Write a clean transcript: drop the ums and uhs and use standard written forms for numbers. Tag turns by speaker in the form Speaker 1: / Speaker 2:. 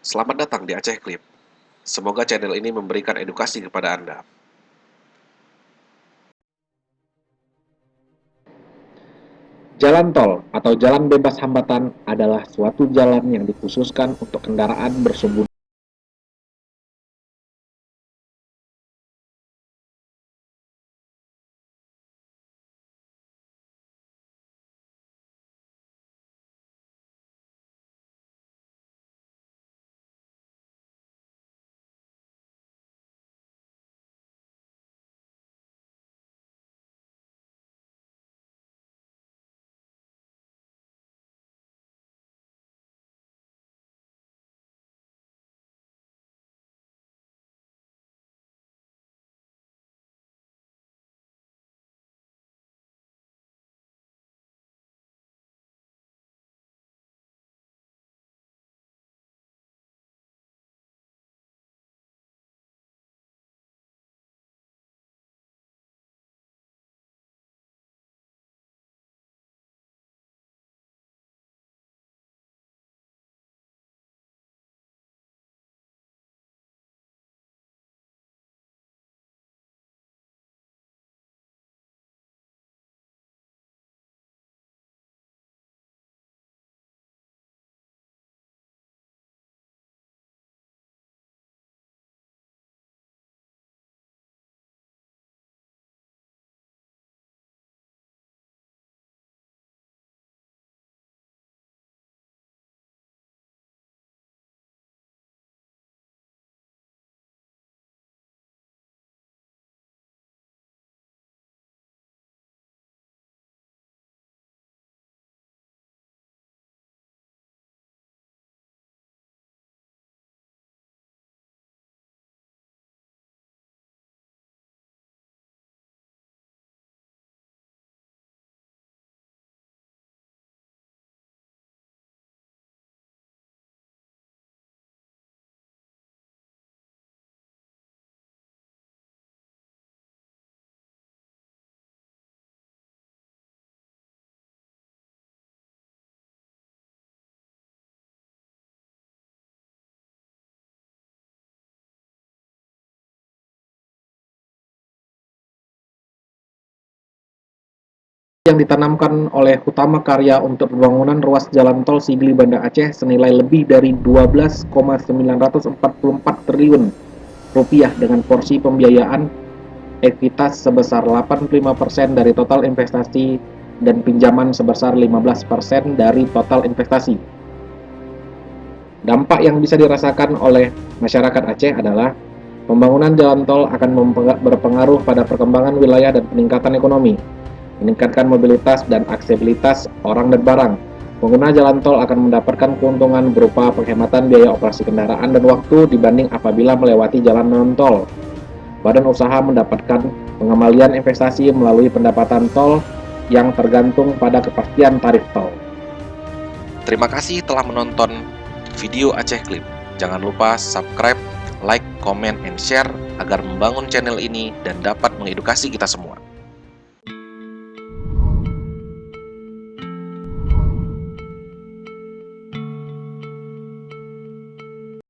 Speaker 1: Selamat datang di Aceh Clip. Semoga channel ini memberikan edukasi kepada Anda.
Speaker 2: Jalan tol atau jalan bebas hambatan adalah suatu jalan yang dikhususkan untuk kendaraan bersumbu yang ditanamkan oleh Hutama Karya untuk pembangunan ruas jalan tol Sigli Banda Aceh senilai lebih dari 12,944 triliun rupiah dengan porsi pembiayaan ekuitas sebesar 85% dari total investasi dan pinjaman sebesar 15% dari total investasi. Dampak yang bisa dirasakan oleh masyarakat Aceh adalah pembangunan jalan tol akan berpengaruh pada perkembangan wilayah dan peningkatan ekonomi, meningkatkan mobilitas dan aksesibilitas orang dan barang. Pengguna jalan tol akan mendapatkan keuntungan berupa penghematan biaya operasi kendaraan dan waktu dibanding apabila melewati jalan non-tol. Badan usaha mendapatkan pengembalian investasi melalui pendapatan tol yang tergantung pada kepastian tarif tol.
Speaker 1: Terima kasih telah menonton video Aceh Clip. Jangan lupa subscribe, like, comment, and share agar membangun channel ini dan dapat mengedukasi kita semua.